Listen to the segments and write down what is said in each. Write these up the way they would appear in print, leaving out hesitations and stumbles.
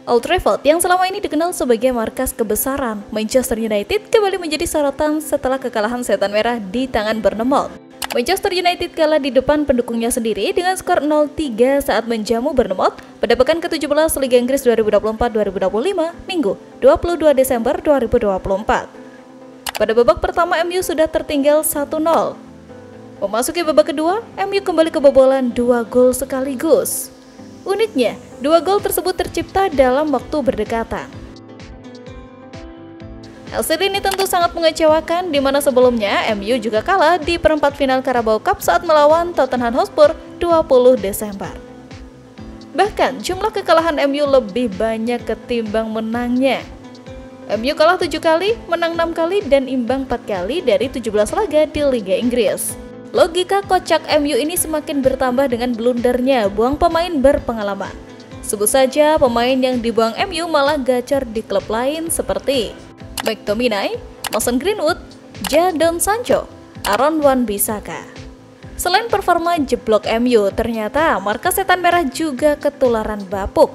Old Trafford yang selama ini dikenal sebagai markas kebesaran Manchester United kembali menjadi sorotan setelah kekalahan setan merah di tangan Bournemouth. Manchester United kalah di depan pendukungnya sendiri dengan skor 0-3 saat menjamu Bournemouth pada pekan ke-17 Liga Inggris 2024-2025 Minggu 22 Desember 2024. Pada babak pertama MU sudah tertinggal 1-0. Memasuki babak kedua, MU kembali kebobolan 2 gol sekaligus. Uniknya, 2 gol tersebut tercipta dalam waktu berdekatan. Hasil ini tentu sangat mengecewakan di mana sebelumnya MU juga kalah di perempat final Carabao Cup saat melawan Tottenham Hotspur 20 Desember. Bahkan jumlah kekalahan MU lebih banyak ketimbang menangnya. MU kalah 7 kali, menang 6 kali dan imbang 4 kali dari 17 laga di Liga Inggris. Logika kocak MU ini semakin bertambah dengan blundernya buang pemain berpengalaman. Sebut saja pemain yang dibuang MU malah gacor di klub lain seperti McTominay, Mason Greenwood, Jadon Sancho, Aaron Wan-Bissaka. Selain performa jeblok MU, ternyata markas setan merah juga ketularan bapuk.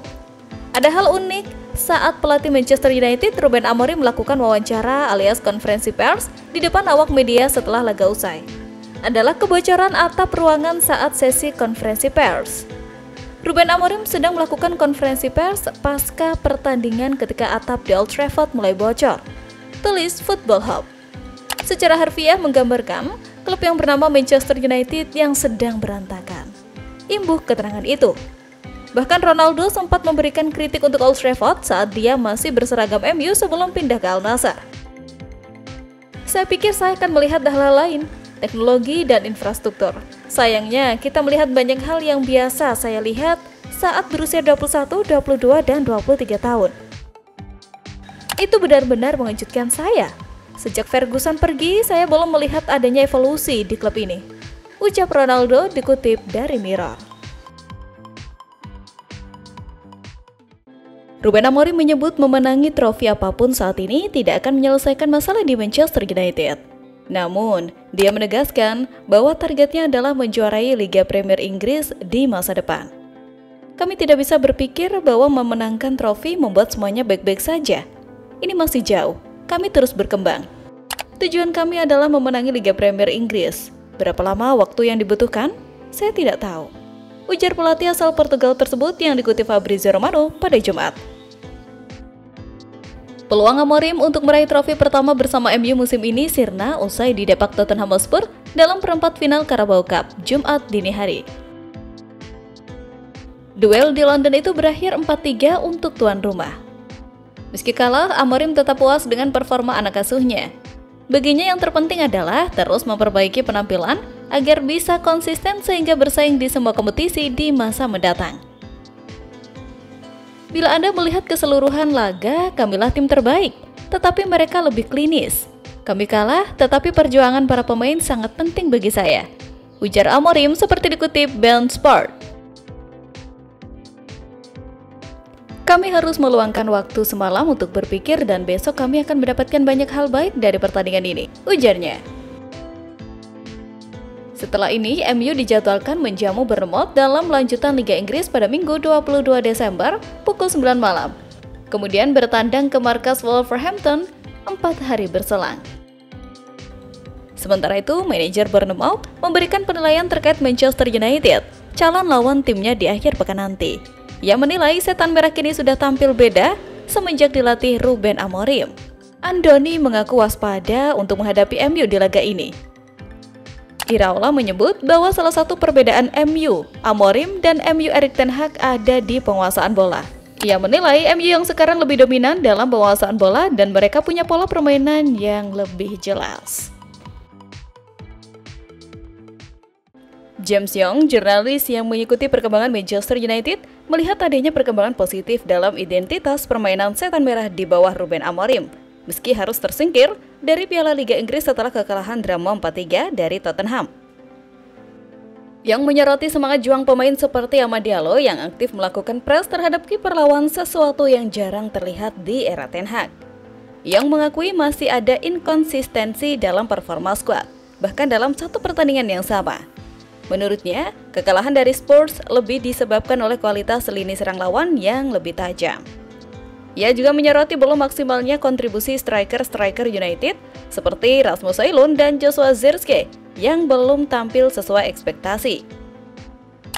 Ada hal unik saat pelatih Manchester United Ruben Amorim melakukan wawancara alias konferensi pers di depan awak media setelah laga usai. Adalah kebocoran atap ruangan saat sesi konferensi pers. Ruben Amorim sedang melakukan konferensi pers pasca pertandingan ketika atap di Old Trafford mulai bocor. Tulis Football Hub. Secara harfiah menggambarkan klub yang bernama Manchester United yang sedang berantakan. Imbuh keterangan itu. Bahkan Ronaldo sempat memberikan kritik untuk Old Trafford saat dia masih berseragam MU sebelum pindah ke Al Nassr. Saya pikir saya akan melihat hal lain, teknologi dan infrastruktur. Sayangnya, kita melihat banyak hal yang biasa saya lihat saat berusia 21, 22, dan 23 tahun. Itu benar-benar mengejutkan saya. Sejak Ferguson pergi, saya belum melihat adanya evolusi di klub ini. Ucap Ronaldo dikutip dari Mirror. Ruben Amorim menyebut memenangi trofi apapun saat ini tidak akan menyelesaikan masalah di Manchester United. Namun, dia menegaskan bahwa targetnya adalah menjuarai Liga Premier Inggris di masa depan. Kami tidak bisa berpikir bahwa memenangkan trofi membuat semuanya baik-baik saja. Ini masih jauh, kami terus berkembang. Tujuan kami adalah memenangi Liga Premier Inggris. Berapa lama waktu yang dibutuhkan? Saya tidak tahu. Ujar pelatih asal Portugal tersebut yang dikutip Fabrizio Romano pada Jumat. Peluang Amorim untuk meraih trofi pertama bersama MU musim ini sirna usai didepak Tottenham Hotspur dalam perempat final Carabao Cup, Jumat dini hari. Duel di London itu berakhir 4-3 untuk tuan rumah. Meski kalah, Amorim tetap puas dengan performa anak asuhnya. Baginya yang terpenting adalah terus memperbaiki penampilan agar bisa konsisten sehingga bersaing di semua kompetisi di masa mendatang. Bila Anda melihat keseluruhan laga, kamilah tim terbaik, tetapi mereka lebih klinis. Kami kalah, tetapi perjuangan para pemain sangat penting bagi saya. Ujar Amorim seperti dikutip Bein Sport. Kami harus meluangkan waktu semalam untuk berpikir dan besok kami akan mendapatkan banyak hal baik dari pertandingan ini, ujarnya. Setelah ini, MU dijadwalkan menjamu Bournemouth dalam lanjutan Liga Inggris pada Minggu 22 Desember pukul 9 malam. Kemudian bertandang ke markas Wolverhampton 4 hari berselang. Sementara itu, manajer Bournemouth memberikan penilaian terkait Manchester United, calon lawan timnya di akhir pekan nanti. Ia menilai setan merah kini sudah tampil beda semenjak dilatih Ruben Amorim. Andoni mengaku waspada untuk menghadapi MU di laga ini. Iraola menyebut bahwa salah satu perbedaan MU, Amorim, dan MU Erik ten Hag ada di penguasaan bola. Ia menilai MU yang sekarang lebih dominan dalam penguasaan bola dan mereka punya pola permainan yang lebih jelas. James Young, jurnalis yang mengikuti perkembangan Manchester United, melihat adanya perkembangan positif dalam identitas permainan setan merah di bawah Ruben Amorim, meski harus tersingkir dari Piala Liga Inggris setelah kekalahan drama 4-3 dari Tottenham. Yang menyoroti semangat juang pemain seperti Amad Diallo yang aktif melakukan press terhadap kiper lawan, sesuatu yang jarang terlihat di era Ten Hag. Yang mengakui masih ada inkonsistensi dalam performa skuad, bahkan dalam satu pertandingan yang sama. Menurutnya, kekalahan dari Spurs lebih disebabkan oleh kualitas lini serang lawan yang lebih tajam. Ia juga menyoroti belum maksimalnya kontribusi striker-striker United seperti Rasmus Højlund dan Joshua Zirkzee yang belum tampil sesuai ekspektasi.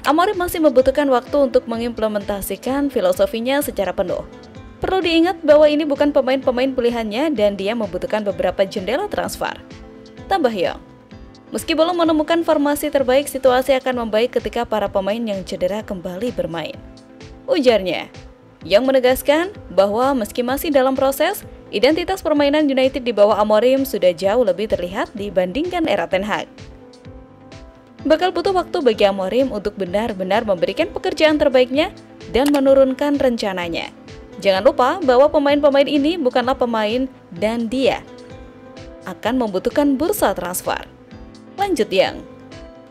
Amorim masih membutuhkan waktu untuk mengimplementasikan filosofinya secara penuh. Perlu diingat bahwa ini bukan pemain-pemain pilihannya dan dia membutuhkan beberapa jendela transfer. Tambah Young, meski belum menemukan formasi terbaik, situasi akan membaik ketika para pemain yang cedera kembali bermain. Ujarnya, yang menegaskan bahwa meski masih dalam proses, identitas permainan United di bawah Amorim sudah jauh lebih terlihat dibandingkan era Ten Hag. Bakal butuh waktu bagi Amorim untuk benar-benar memberikan pekerjaan terbaiknya dan menurunkan rencananya. Jangan lupa bahwa pemain-pemain ini bukanlah pemain dan dia akan membutuhkan bursa transfer. Lanjut Yang.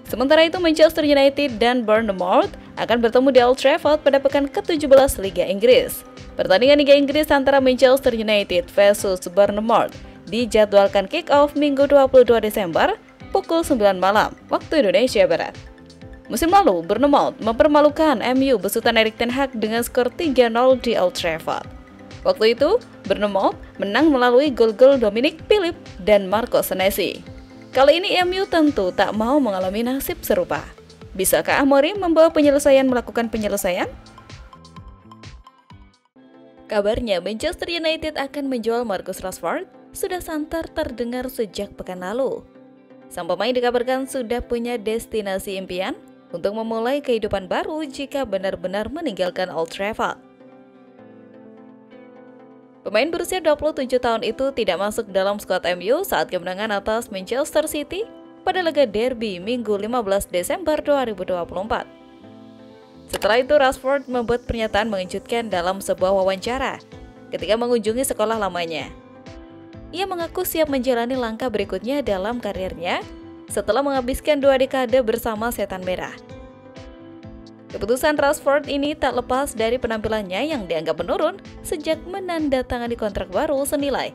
Sementara itu Manchester United dan Bournemouth akan bertemu di Old Trafford pada pekan ke-17 Liga Inggris. Pertandingan Liga Inggris antara Manchester United versus Bournemouth dijadwalkan kick-off Minggu 22 Desember pukul 9 malam waktu Indonesia Barat. Musim lalu, Bournemouth mempermalukan MU besutan Erik ten Hag dengan skor 3-0 di Old Trafford. Waktu itu, Bournemouth menang melalui gol-gol Dominic Phillips dan Marco Senesi. Kali ini MU tentu tak mau mengalami nasib serupa. Bisakah Amorim membawa melakukan penyelesaian? Kabarnya Manchester United akan menjual Marcus Rashford sudah santer terdengar sejak pekan lalu. Sang pemain dikabarkan sudah punya destinasi impian untuk memulai kehidupan baru jika benar-benar meninggalkan Old Trafford. Pemain berusia 27 tahun itu tidak masuk dalam skuad MU saat kemenangan atas Manchester City pada laga derby Minggu 15 Desember 2024. Setelah itu, Rashford membuat pernyataan mengejutkan dalam sebuah wawancara ketika mengunjungi sekolah lamanya. Ia mengaku siap menjalani langkah berikutnya dalam karirnya setelah menghabiskan 2 dekade bersama Setan Merah. Keputusan Rashford ini tak lepas dari penampilannya yang dianggap menurun sejak menandatangani kontrak baru senilai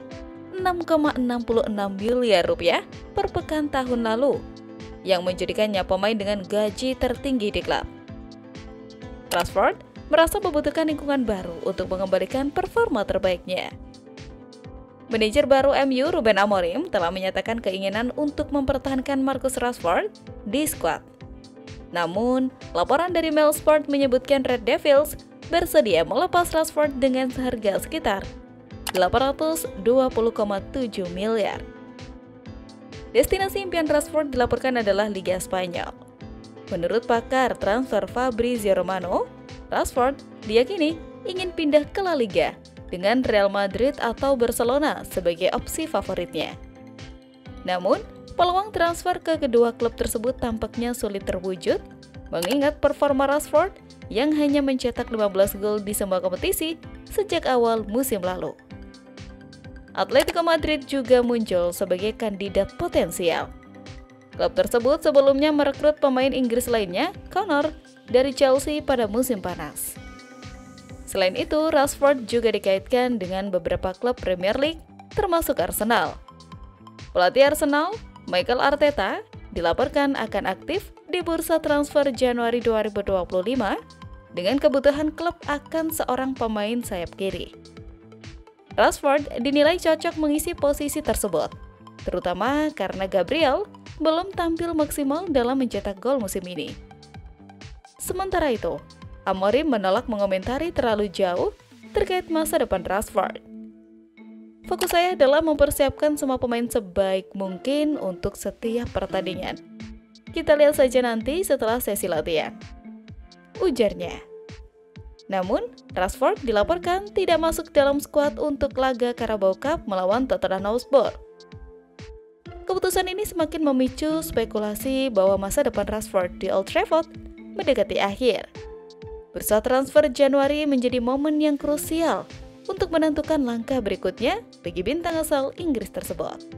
6,66 miliar rupiah per pekan tahun lalu, yang menjadikannya pemain dengan gaji tertinggi di klub. Rashford merasa membutuhkan lingkungan baru untuk mengembalikan performa terbaiknya. Manajer baru MU Ruben Amorim telah menyatakan keinginan untuk mempertahankan Marcus Rashford di skuad. Namun, laporan dari Mail Sport menyebutkan Red Devils bersedia melepas Rashford dengan seharga sekitar 820,7 miliar. Destinasi impian Rashford dilaporkan adalah Liga Spanyol. Menurut pakar transfer Fabrizio Romano, Rashford diyakini ingin pindah ke La Liga dengan Real Madrid atau Barcelona sebagai opsi favoritnya. Namun, peluang transfer ke kedua klub tersebut tampaknya sulit terwujud, mengingat performa Rashford yang hanya mencetak 15 gol di semua kompetisi sejak awal musim lalu. Atletico Madrid juga muncul sebagai kandidat potensial. Klub tersebut sebelumnya merekrut pemain Inggris lainnya, Connor, dari Chelsea pada musim panas. Selain itu, Rashford juga dikaitkan dengan beberapa klub Premier League, termasuk Arsenal. Pelatih Arsenal, Mikel Arteta, dilaporkan akan aktif di bursa transfer Januari 2025 dengan kebutuhan klub akan seorang pemain sayap kiri. Rashford dinilai cocok mengisi posisi tersebut, terutama karena Gabriel belum tampil maksimal dalam mencetak gol musim ini. Sementara itu, Amorim menolak mengomentari terlalu jauh terkait masa depan Rashford. Fokus saya adalah mempersiapkan semua pemain sebaik mungkin untuk setiap pertandingan. Kita lihat saja nanti setelah sesi latihan, ujarnya. Namun, Rashford dilaporkan tidak masuk dalam skuad untuk laga Carabao Cup melawan Tottenham Hotspur. Keputusan ini semakin memicu spekulasi bahwa masa depan Rashford di Old Trafford mendekati akhir. Bursa transfer Januari menjadi momen yang krusial untuk menentukan langkah berikutnya bagi bintang asal Inggris tersebut.